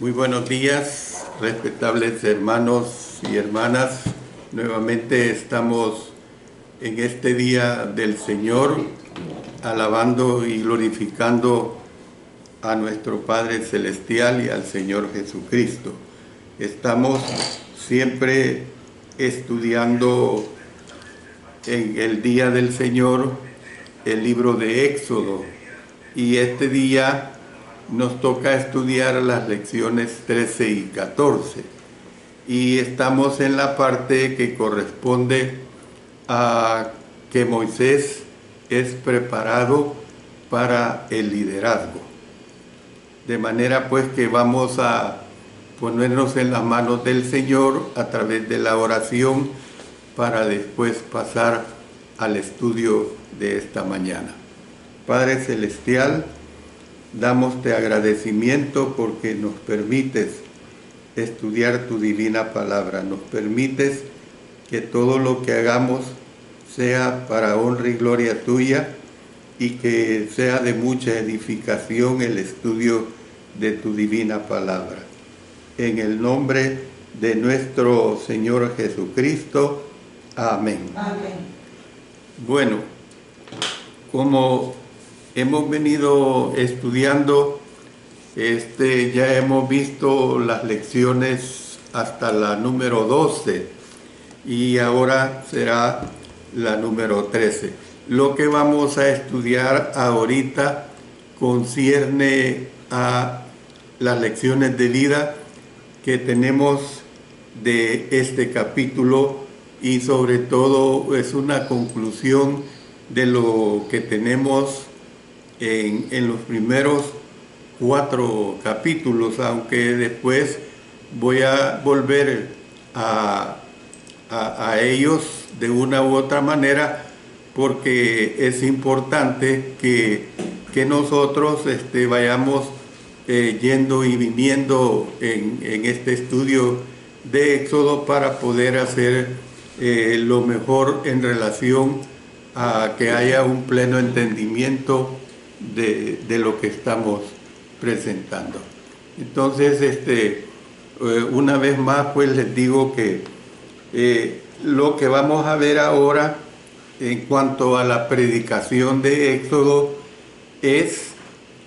Muy buenos días, respetables hermanos y hermanas. Nuevamente estamos en este día del Señor, alabando y glorificando a nuestro Padre Celestial y al Señor Jesucristo. Estamos siempre estudiando en el día del Señor el libro de Éxodo, y este día nos toca estudiar las lecciones 13 y 14, y estamos en la parte que corresponde a que Moisés es preparado para el liderazgo. De manera pues que vamos a ponernos en las manos del Señor a través de la oración para después pasar al estudio de esta mañana. Padre Celestial, damoste agradecimiento porque nos permites estudiar tu divina palabra, nos permites que todo lo que hagamos sea para honra y gloria tuya y que sea de mucha edificación el estudio de tu divina palabra. En el nombre de nuestro Señor Jesucristo. Amén. Amén. Bueno, como hemos venido estudiando, ya hemos visto las lecciones hasta la número 12 y ahora será la número 13. Lo que vamos a estudiar ahorita concierne a las lecciones de vida que tenemos de este capítulo, y sobre todo es una conclusión de lo que tenemos en los primeros 4 capítulos, aunque después voy a volver a ellos de una u otra manera, porque es importante que nosotros vayamos yendo y viniendo en este estudio de Éxodo para poder hacer lo mejor en relación a que haya un pleno entendimiento de lo que estamos presentando. Entonces, una vez más, pues les digo que lo que vamos a ver ahora en cuanto a la predicación de Éxodo es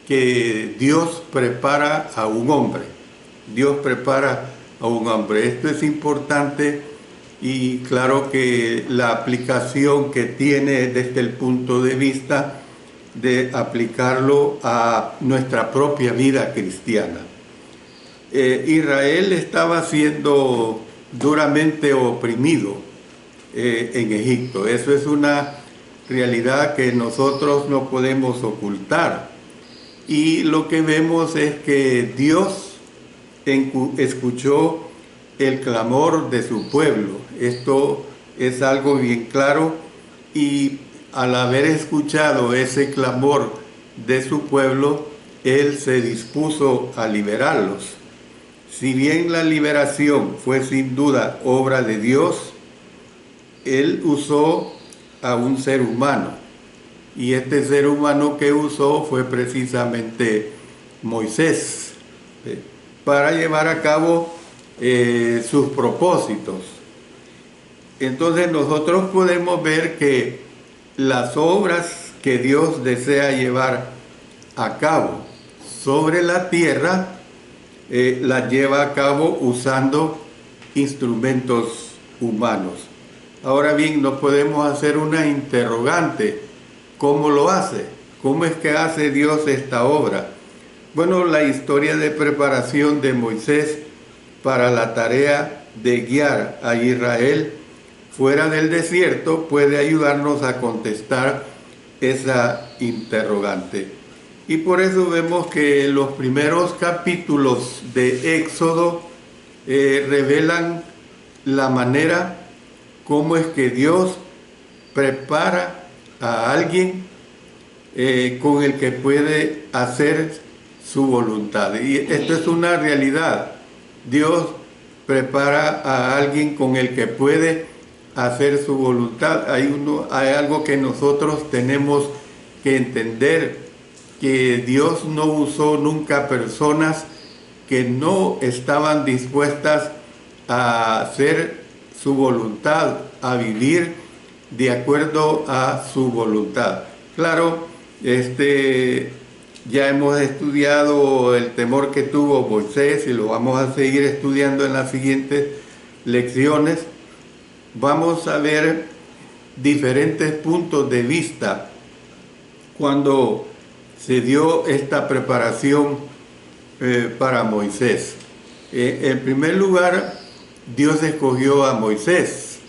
que Dios prepara a un hombre. Dios prepara a un hombre. Esto es importante, y claro que la aplicación que tiene desde el punto de vista de aplicarlo a nuestra propia vida cristiana. Israel estaba siendo duramente oprimido en Egipto. Eso es una realidad que nosotros no podemos ocultar. Y lo que vemos es que Dios escuchó el clamor de su pueblo. Esto es algo bien claro, y al haber escuchado ese clamor de su pueblo, Él se dispuso a liberarlos. Si bien la liberación fue sin duda obra de Dios, Él usó a un ser humano, y este ser humano que usó fue precisamente Moisés, para llevar a cabo sus propósitos. Entonces nosotros podemos ver que las obras que Dios desea llevar a cabo sobre la tierra, las lleva a cabo usando instrumentos humanos. Ahora bien, no podemos hacer una interrogante: ¿cómo lo hace? ¿Cómo es que hace Dios esta obra? Bueno, la historia de preparación de Moisés para la tarea de guiar a Israel fuera del desierto puede ayudarnos a contestar esa interrogante. Y por eso vemos que los primeros capítulos de Éxodo revelan la manera cómo es que Dios prepara a alguien con el que puede hacer su voluntad. Y esto es una realidad. Dios prepara a alguien con el que puede hacer su voluntad. Hay algo que nosotros tenemos que entender, que Dios no usó nunca personas que no estaban dispuestas a hacer su voluntad, a vivir de acuerdo a su voluntad. Claro, ya hemos estudiado el temor que tuvo Moisés y lo vamos a seguir estudiando en las siguientes lecciones. Vamos a ver diferentes puntos de vista cuando se dio esta preparación para Moisés. En primer lugar, Dios escogió a Moisés.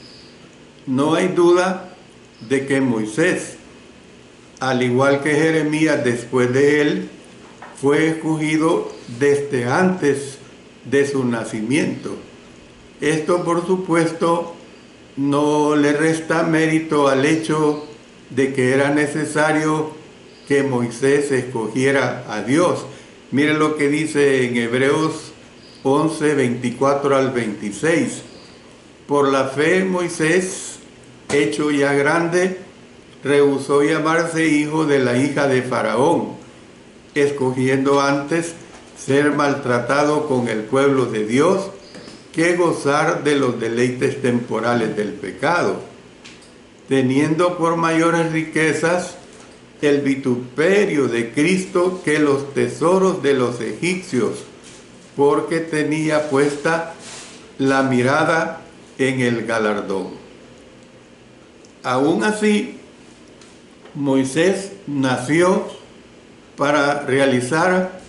No hay duda de que Moisés, al igual que Jeremías después de él, fue escogido desde antes de su nacimiento. Esto, por supuesto, no le resta mérito al hecho de que era necesario que Moisés escogiera a Dios. Miren lo que dice en Hebreos 11, 24 al 26. Por la fe Moisés, hecho ya grande, rehusó llamarse hijo de la hija de Faraón, escogiendo antes ser maltratado con el pueblo de Dios que gozar de los deleites temporales del pecado, teniendo por mayores riquezas el vituperio de Cristo que los tesoros de los egipcios, porque tenía puesta la mirada en el galardón. Aún así, Moisés nació para realizar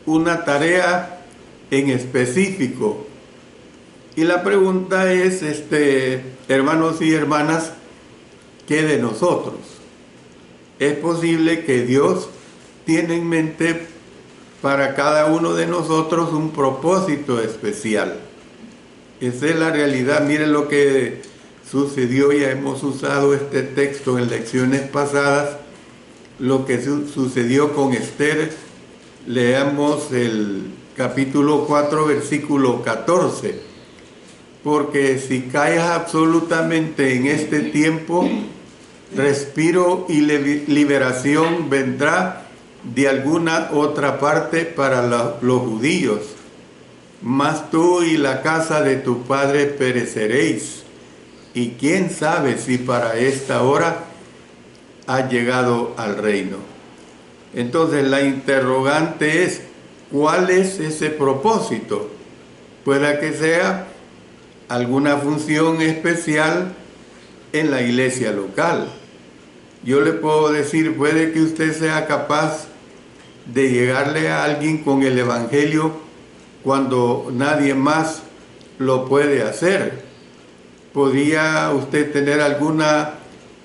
una tarea en específico. Y la pregunta es, hermanos y hermanas, ¿qué de nosotros? Es posible que Dios tiene en mente para cada uno de nosotros un propósito especial. Esa es la realidad. Miren lo que sucedió, ya hemos usado este texto en lecciones pasadas, lo que sucedió con Esther. Leamos el capítulo 4, versículo 14. Porque si caes absolutamente en este tiempo, respiro y liberación vendrá de alguna otra parte para los judíos. Mas tú y la casa de tu padre pereceréis. Y quién sabe si para esta hora ha llegado al reino. Entonces la interrogante es, ¿cuál es ese propósito? Pueda que sea alguna función especial en la iglesia local. Yo le puedo decir, puede que usted sea capaz de llegarle a alguien con el evangelio cuando nadie más lo puede hacer. ¿Podría usted tener alguna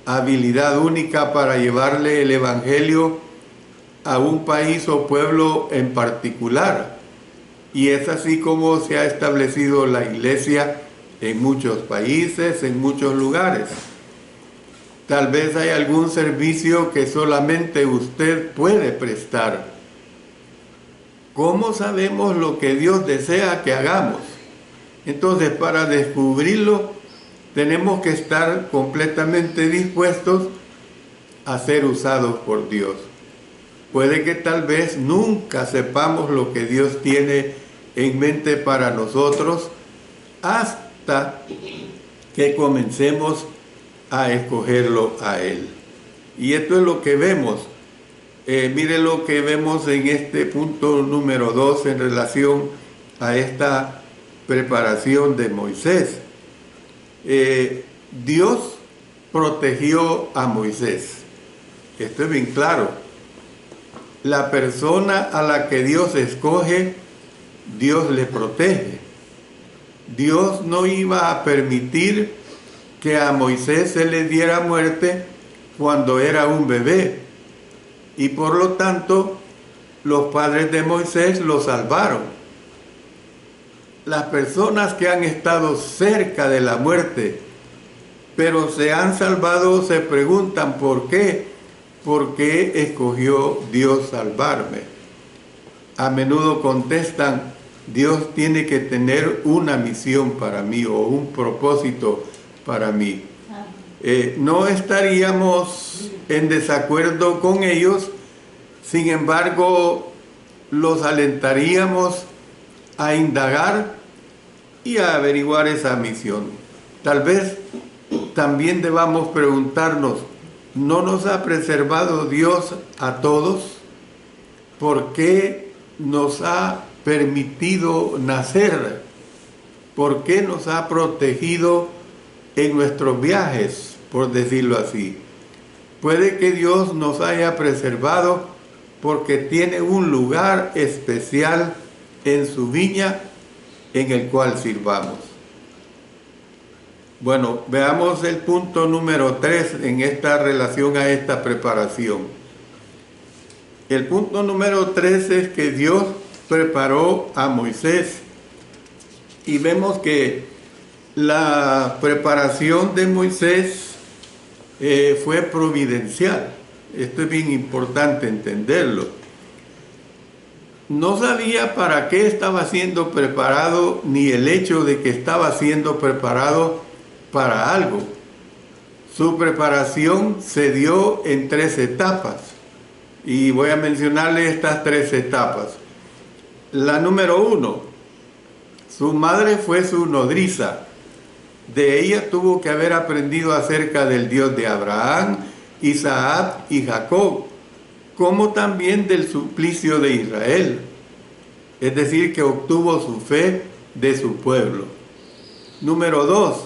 habilidad única para llevarle el evangelio a un país o pueblo en particular? Y es así como se ha establecido la iglesia en muchos países, en muchos lugares. Tal vez hay algún servicio que solamente usted puede prestar. ¿Cómo sabemos lo que Dios desea que hagamos? Entonces, para descubrirlo, tenemos que estar completamente dispuestos a ser usados por Dios. Puede que tal vez nunca sepamos lo que Dios tiene en mente para nosotros hasta que comencemos a escogerlo a Él. Y esto es lo que vemos. Mire lo que vemos en este punto número 2 en relación a esta preparación de Moisés. Dios protegió a Moisés. Esto es bien claro. La persona a la que Dios escoge, Dios le protege. Dios no iba a permitir que a Moisés se le diera muerte cuando era un bebé. Y por lo tanto, los padres de Moisés lo salvaron. Las personas que han estado cerca de la muerte, pero se han salvado, se preguntan ¿por qué? ¿Por qué escogió Dios salvarme? A menudo contestan, Dios tiene que tener una misión para mí o un propósito para mí. No estaríamos en desacuerdo con ellos, sin embargo, los alentaríamos a indagar y a averiguar esa misión. Tal vez también debamos preguntarnos, ¿no nos ha preservado Dios a todos? ¿Por qué nos ha permitido nacer? ¿Por qué nos ha protegido en nuestros viajes, por decirlo así? Puede que Dios nos haya preservado porque tiene un lugar especial en su viña en el cual sirvamos. Bueno, veamos el punto número 3 en esta relación a esta preparación. El punto número 3 es que Dios preparó a Moisés. Y vemos que la preparación de Moisés fue providencial. Esto es bien importante entenderlo. No sabía para qué estaba siendo preparado, ni el hecho de que estaba siendo preparado para algo. Su preparación se dio en 3 etapas. Y voy a mencionarle estas 3 etapas. La número 1. Su madre fue su nodriza. De ella tuvo que haber aprendido acerca del Dios de Abraham, Isaac y Jacob, como también del suplicio de Israel. Es decir, que obtuvo su fe de su pueblo. Número 2.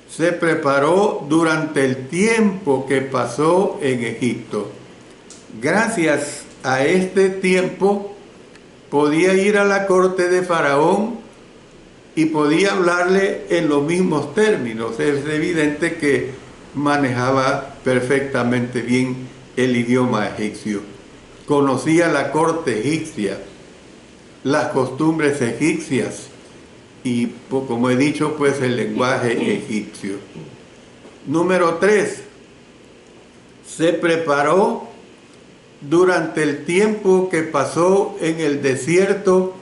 Se preparó durante el tiempo que pasó en Egipto. Gracias a este tiempo podía ir a la corte de Faraón y podía hablarle en los mismos términos. Es evidente que manejaba perfectamente bien el idioma egipcio. Conocía la corte egipcia, las costumbres egipcias y, como he dicho, pues el lenguaje egipcio. Número 3. Se preparó durante el tiempo que pasó en el desierto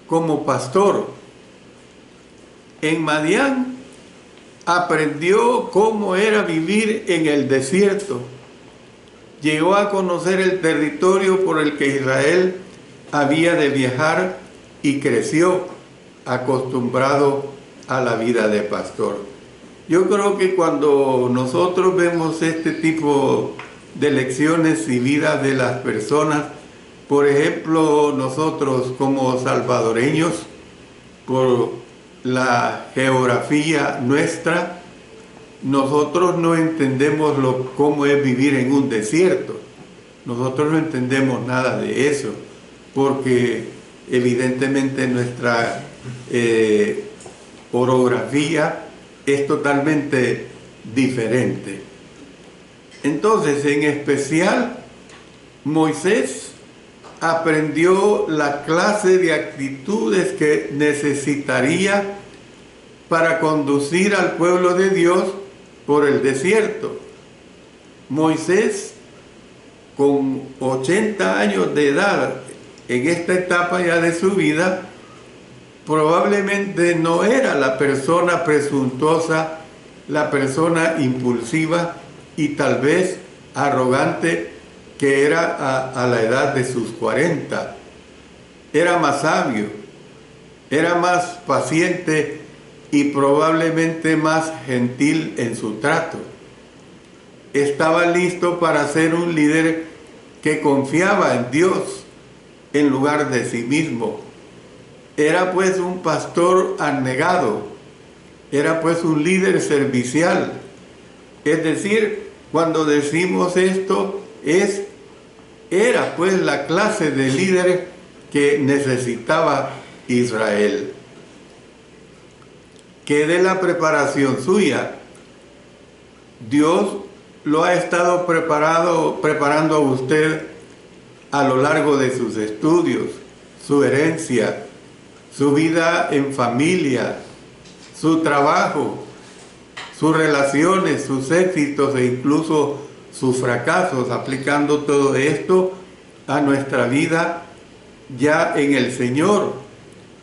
como pastor. En Madián aprendió cómo era vivir en el desierto. Llegó a conocer el territorio por el que Israel había de viajar y creció acostumbrado a la vida de pastor. Yo creo que cuando nosotros vemos este tipo de lecciones y vidas de las personas, por ejemplo, nosotros como salvadoreños, por la geografía nuestra, nosotros no entendemos cómo es vivir en un desierto. Nosotros no entendemos nada de eso, porque evidentemente nuestra orografía es totalmente diferente. Entonces, en especial, Moisés aprendió la clase de actitudes que necesitaría para conducir al pueblo de Dios por el desierto. Moisés, con 80 años de edad, en esta etapa ya de su vida, probablemente no era la persona presuntuosa, la persona impulsiva y tal vez arrogante que era a la edad de sus 40. Era más sabio, era más paciente y probablemente más gentil en su trato. Estaba listo para ser un líder que confiaba en Dios en lugar de sí mismo. Era pues un pastor abnegado, era pues un líder servicial. Es decir, cuando decimos esto, era pues la clase de líder que necesitaba Israel. Que de la preparación suya, Dios lo ha estado preparando a usted a lo largo de sus estudios, su herencia, su vida en familia, su trabajo, sus relaciones, sus éxitos e incluso sus fracasos, aplicando todo esto a nuestra vida ya en el Señor.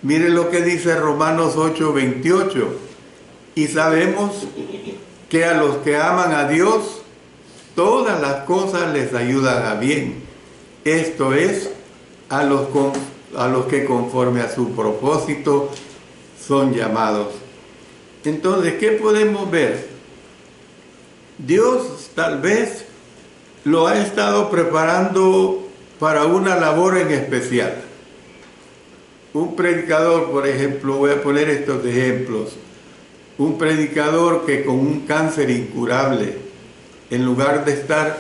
Miren lo que dice Romanos 8:28. Y sabemos que a los que aman a Dios, todas las cosas les ayudan a bien. Esto es, a los que conforme a su propósito son llamados. Entonces, ¿qué podemos ver? Dios tal vez lo ha estado preparando para una labor en especial. Un predicador, por ejemplo, voy a poner estos ejemplos. Un predicador que con un cáncer incurable, en lugar de estar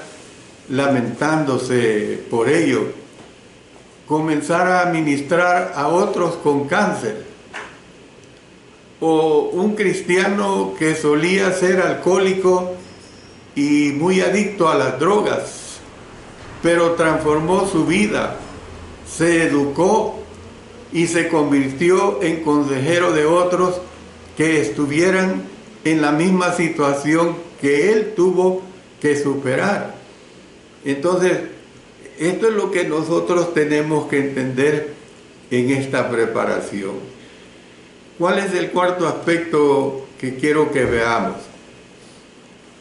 lamentándose por ello, comenzara a ministrar a otros con cáncer. O un cristiano que solía ser alcohólico y muy adicto a las drogas, pero transformó su vida, se educó y se convirtió en consejero de otros que estuvieran en la misma situación que él tuvo que superar. Entonces, esto es lo que nosotros tenemos que entender en esta preparación. ¿Cuál es el cuarto aspecto que quiero que veamos?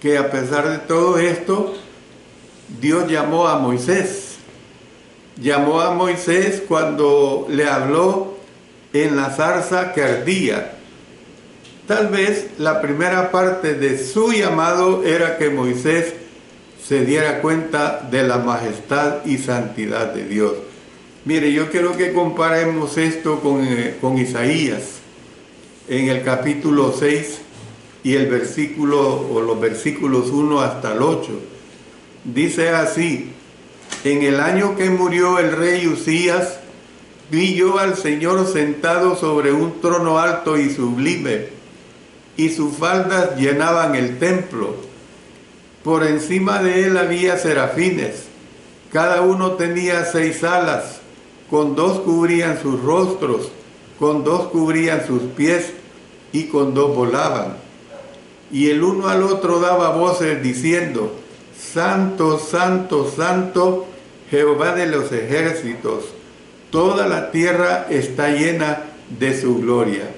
Que a pesar de todo esto, Dios llamó a Moisés. Llamó a Moisés cuando le habló en la zarza que ardía. Tal vez la primera parte de su llamado era que Moisés se diera cuenta de la majestad y santidad de Dios. Mire, yo quiero que comparemos esto con Isaías. En el capítulo 6 y el versículo, o los versículos 1 hasta el 8, dice así: en el año que murió el rey Usías, vi yo al Señor sentado sobre un trono alto y sublime, y sus faldas llenaban el templo. Por encima de él había serafines, cada uno tenía 6 alas, con 2 cubrían sus rostros, con 2 cubrían sus pies, y con 2 volaban. Y el uno al otro daba voces diciendo: Santo, Santo, Santo, Jehová de los ejércitos, toda la tierra está llena de su gloria.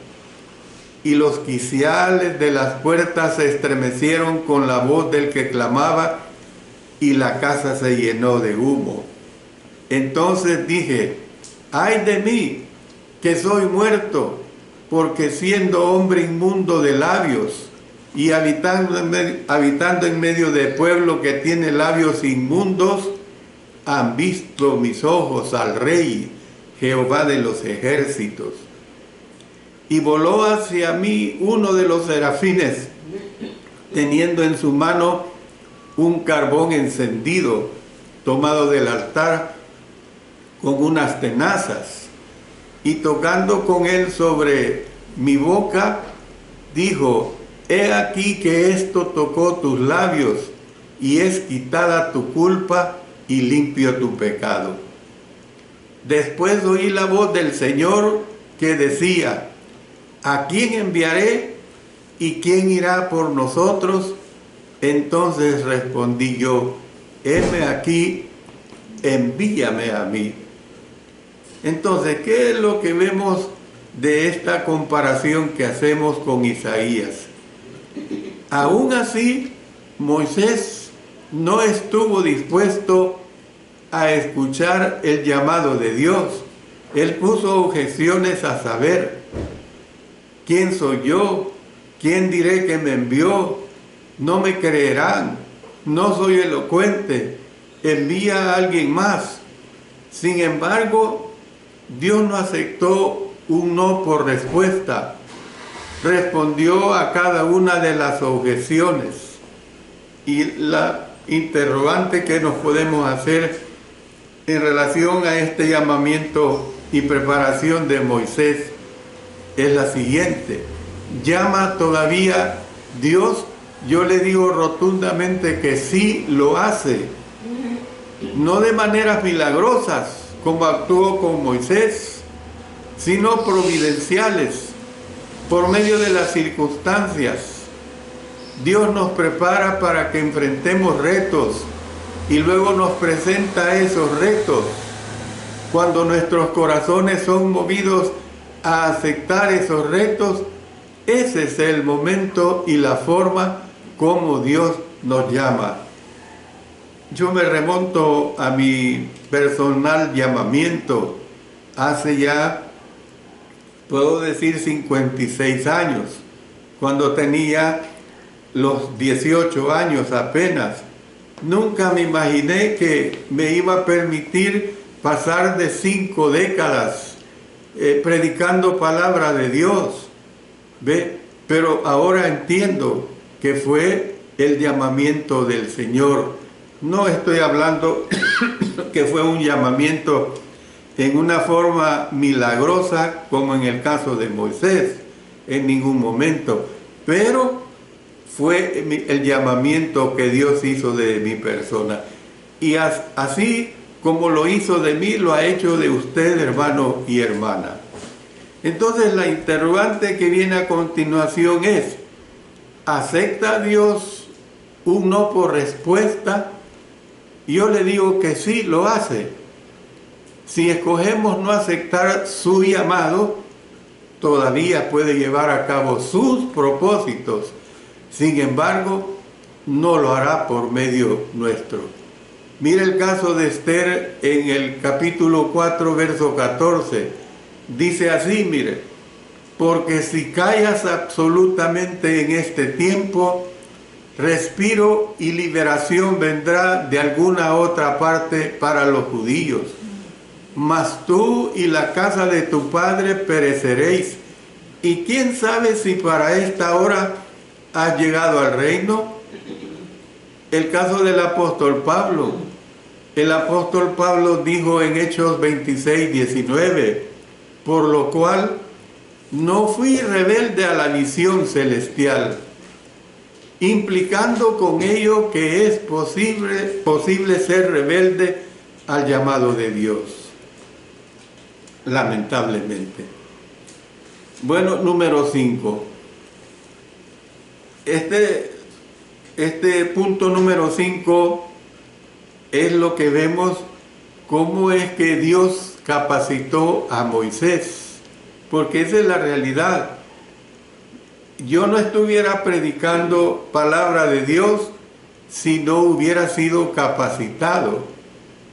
Y los quiciales de las puertas se estremecieron con la voz del que clamaba, y la casa se llenó de humo. Entonces dije: ¡ay de mí, que soy muerto! Porque siendo hombre inmundo de labios y habitando en medio de pueblo que tiene labios inmundos, han visto mis ojos al Rey, Jehová de los ejércitos. Y voló hacia mí uno de los serafines, teniendo en su mano un carbón encendido, tomado del altar con unas tenazas. Y tocando con él sobre mi boca, dijo: he aquí que esto tocó tus labios, y es quitada tu culpa y limpio tu pecado. Después oí la voz del Señor que decía: ¿a quién enviaré? ¿Y quién irá por nosotros? Entonces respondí yo: heme aquí, envíame a mí. Entonces, ¿qué es lo que vemos de esta comparación que hacemos con Isaías? Aún así, Moisés no estuvo dispuesto a escuchar el llamado de Dios. Él puso objeciones a saber: ¿quién soy yo? ¿Quién diré que me envió? No me creerán, no soy elocuente, envía a alguien más. Sin embargo, Dios no aceptó un no por respuesta. Respondió a cada una de las objeciones. Y la interrogante que nos podemos hacer en relación a este llamamiento y preparación de Moisés es la siguiente: ¿llama todavía Dios? Yo le digo rotundamente que sí lo hace. No de maneras milagrosas, como actuó con Moisés, sino providenciales, por medio de las circunstancias. Dios nos prepara para que enfrentemos retos y luego nos presenta esos retos. Cuando nuestros corazones son movidos a aceptar esos retos, ese es el momento y la forma como Dios nos llama. yo me remonto a mi personal llamamiento hace ya, puedo decir, 56 años, cuando tenía los 18 años apenas. Nunca me imaginé que me iba a permitir pasar de 5 décadas predicando palabra de Dios. ¿Ve? Pero ahora entiendo que fue el llamamiento del Señor. No estoy hablando que fue un llamamiento en una forma milagrosa como en el caso de Moisés, en ningún momento, pero fue el llamamiento que Dios hizo de mi persona. Y así como lo hizo de mí, lo ha hecho de usted, hermano y hermana. Entonces la interrogante que viene a continuación es: ¿acepta Dios un no por respuesta? Yo le digo que sí, lo hace. Si escogemos no aceptar su llamado, todavía puede llevar a cabo sus propósitos. Sin embargo, no lo hará por medio nuestro. Mire el caso de Esther en el capítulo 4, verso 14. Dice así, mire: porque si callas absolutamente en este tiempo, respiro y liberación vendrá de alguna otra parte para los judíos. Mas tú y la casa de tu padre pereceréis. Y quién sabe si para esta hora has llegado al reino. El caso del apóstol Pablo. El apóstol Pablo dijo en Hechos 26, 19: por lo cual no fui rebelde a la visión celestial, implicando con ello que es posible ser rebelde al llamado de Dios. Lamentablemente. Bueno, número 5. Este punto número 5 es lo que vemos, cómo es que Dios capacitó a Moisés, porque esa es la realidad. Yo no estuviera predicando palabra de Dios si no hubiera sido capacitado,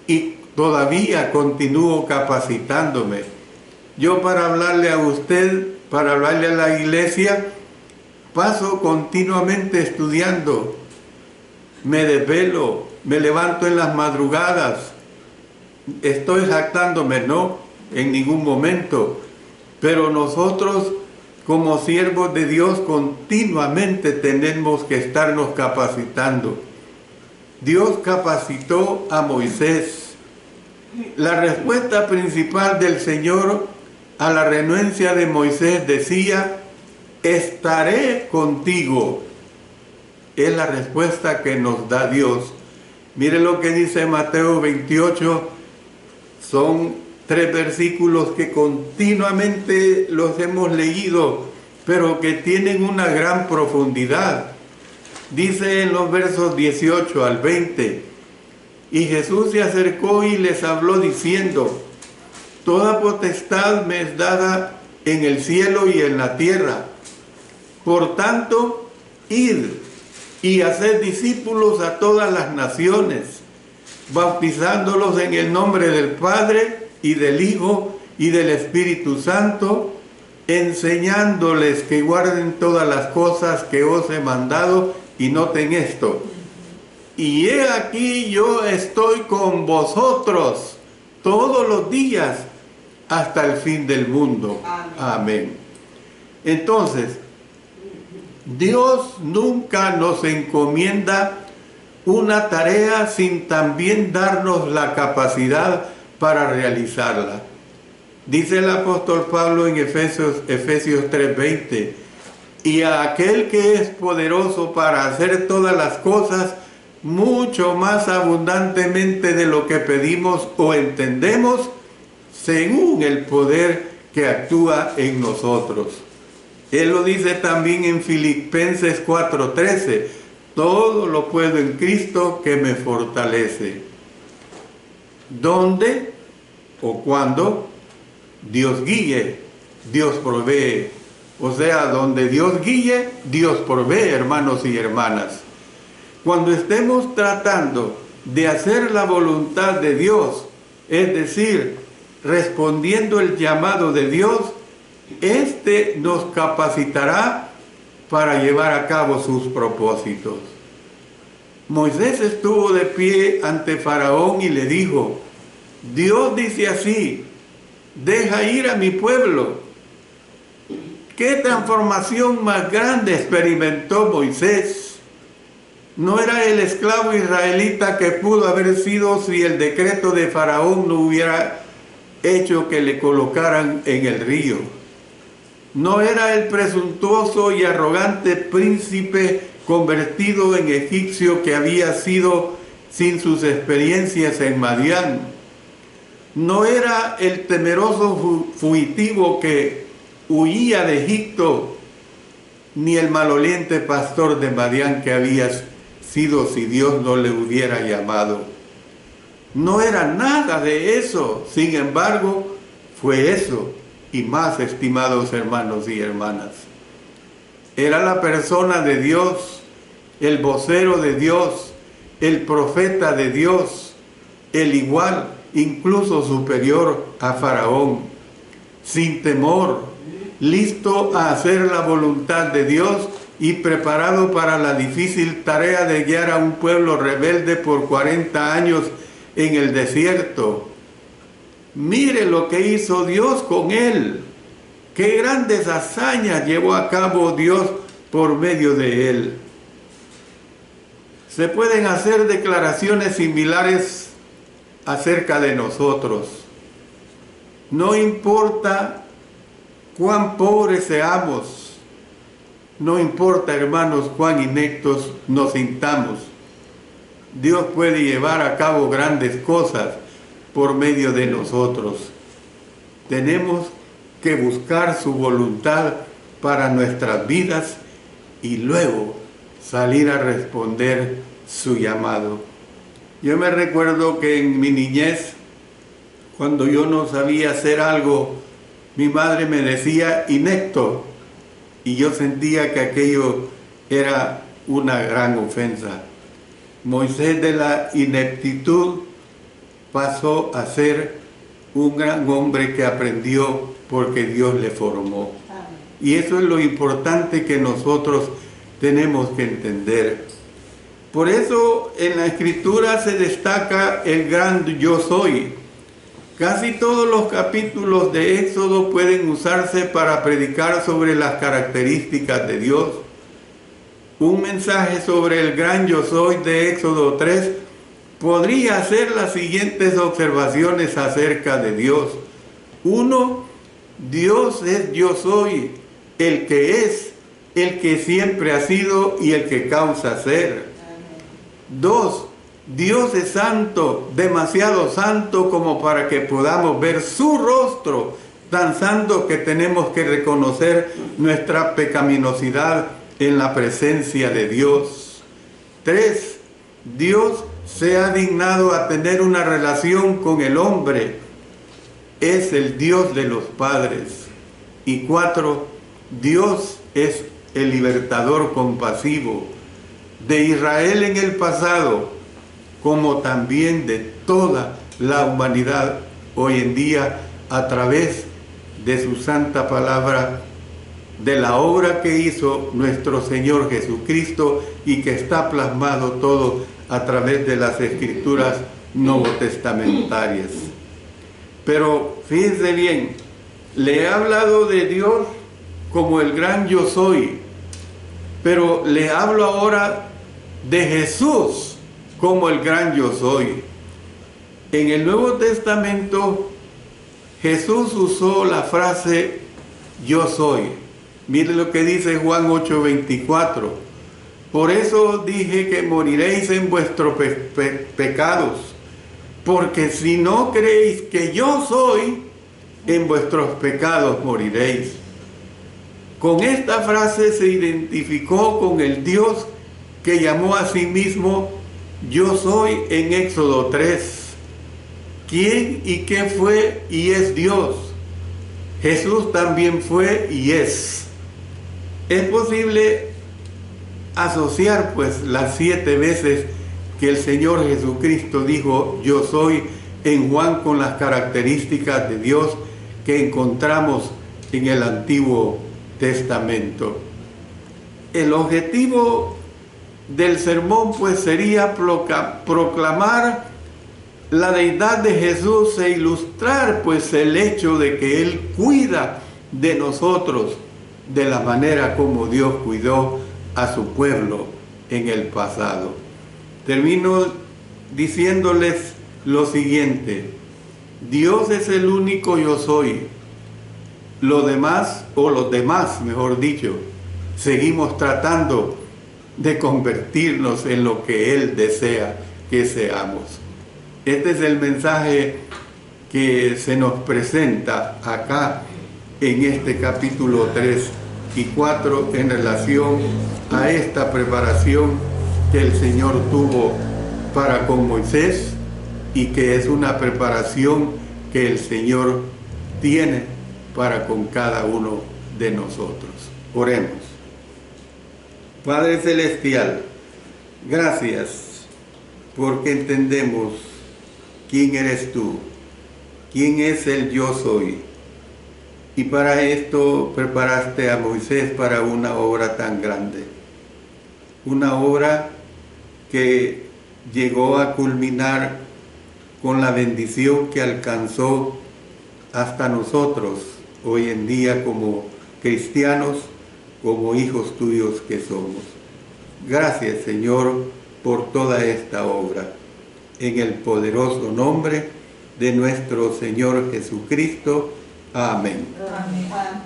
y todavía continúo capacitándome. Yo, para hablarle a usted, para hablarle a la iglesia, paso continuamente estudiando, me desvelo, me levanto en las madrugadas. Estoy jactándome, no, en ningún momento, pero nosotros como siervos de Dios continuamente tenemos que estarnos capacitando. Dios capacitó a Moisés. La respuesta principal del Señor a la renuencia de Moisés decía: estaré contigo. Es la respuesta que nos da Dios. Mire lo que dice Mateo 28. Son 3 versículos que continuamente los hemos leído, pero que tienen una gran profundidad. Dice en los versos 18 al 20: y Jesús se acercó y les habló diciendo: toda potestad me es dada en el cielo y en la tierra. Por tanto, id y haced discípulos a todas las naciones, bautizándolos en el nombre del Padre y del Hijo y del Espíritu Santo, enseñándoles que guarden todas las cosas que os he mandado. Y noten esto: y he aquí yo estoy con vosotros todos los días hasta el fin del mundo. Amén. Entonces, Dios nunca nos encomienda una tarea sin también darnos la capacidad para realizarla. Dice el apóstol Pablo en Efesios 3:20: y a aquel que es poderoso para hacer todas las cosas mucho más abundantemente de lo que pedimos o entendemos, según el poder que actúa en nosotros. Él lo dice también en Filipenses 4:13: todo lo puedo en Cristo que me fortalece. ¿Dónde o cuándo? Dios guíe, Dios provee. O sea, donde Dios guíe, Dios provee, hermanos y hermanas. Cuando estemos tratando de hacer la voluntad de Dios, es decir, respondiendo el llamado de Dios, éste nos capacitará para llevar a cabo sus propósitos. Moisés estuvo de pie ante Faraón y le dijo: Dios dice así, deja ir a mi pueblo. ¿Qué transformación más grande experimentó Moisés? No era el esclavo israelita que pudo haber sido si el decreto de Faraón no hubiera hecho que le colocaran en el río. No era el presuntuoso y arrogante príncipe convertido en egipcio que había sido sin sus experiencias en Madián. No era el temeroso fugitivo que huía de Egipto, ni el maloliente pastor de Madián que había sido si Dios no le hubiera llamado. No era nada de eso. Sin embargo, fue eso y más, estimados hermanos y hermanas. Era la persona de Dios, el vocero de Dios, el profeta de Dios, el igual, incluso superior a Faraón, sin temor, listo a hacer la voluntad de Dios y preparado para la difícil tarea de guiar a un pueblo rebelde por 40 años en el desierto. Mire lo que hizo Dios con él. Qué grandes hazañas llevó a cabo Dios por medio de él. Se pueden hacer declaraciones similares acerca de nosotros. No importa cuán pobres seamos, no importa, hermanos, cuán ineptos nos sintamos, Dios puede llevar a cabo grandes cosas por medio de nosotros. Tenemos que buscar su voluntad para nuestras vidas y luego salir a responder su llamado. Yo me recuerdo que en mi niñez, cuando yo no sabía hacer algo, mi madre me decía inepto, y yo sentía que aquello era una gran ofensa. Moisés, de la ineptitud pasó a ser un gran hombre que aprendió porque Dios le formó. Y eso es lo importante que nosotros tenemos que entender. Por eso en la Escritura se destaca el gran yo soy. Casi todos los capítulos de Éxodo pueden usarse para predicar sobre las características de Dios. Un mensaje sobre el gran yo soy de Éxodo 3 podría hacer las siguientes observaciones acerca de Dios. 1. Dios es yo soy, el que es, el que siempre ha sido y el que causa ser. 2. Dios es santo, demasiado santo como para que podamos ver su rostro, tan santo que tenemos que reconocer nuestra pecaminosidad en la presencia de Dios. 3. Dios se ha dignado a tener una relación con el hombre. Es el Dios de los padres. Y 4. Dios es el libertador compasivo de Israel en el pasado, como también de toda la humanidad hoy en día, a través de su santa palabra, de la obra que hizo nuestro Señor Jesucristo y que está plasmado todo a través de las Escrituras novotestamentarias. Pero fíjense bien, le he hablado de Dios como el gran yo soy, pero le hablo ahora de Jesús como el gran yo soy. En el Nuevo Testamento, Jesús usó la frase yo soy. Mire lo que dice Juan 8:24. Por eso dije que moriréis en vuestros pecados, porque si no creéis que yo soy, en vuestros pecados moriréis. Con esta frase se identificó con el Dios que llamó a sí mismo yo soy en Éxodo 3. ¿Quién y qué fue y es Dios? Jesús también fue y es. Es posible asociar pues las 7 veces que el Señor Jesucristo dijo, yo soy, en Juan, con las características de Dios que encontramos en el Antiguo Testamento. El objetivo del sermón pues sería proclamar la deidad de Jesús e ilustrar pues el hecho de que Él cuida de nosotros de la manera como Dios cuidó a su pueblo en el pasado. Termino diciéndoles lo siguiente: Dios es el único yo soy. Los demás, mejor dicho, seguimos tratando de convertirnos en lo que Él desea que seamos. Este es el mensaje que se nos presenta acá en este capítulo 3 y 4 en relación a esta preparación que el Señor tuvo para con Moisés y que es una preparación que el Señor tiene para con cada uno de nosotros. Oremos. Padre Celestial, gracias porque entendemos quién eres tú, quién es el yo soy. Y para esto preparaste a Moisés para una obra tan grande. Una obra que llegó a culminar con la bendición que alcanzó hasta nosotros hoy en día como cristianos, como hijos tuyos que somos. Gracias, Señor, por toda esta obra. En el poderoso nombre de nuestro Señor Jesucristo. Amén. Amén.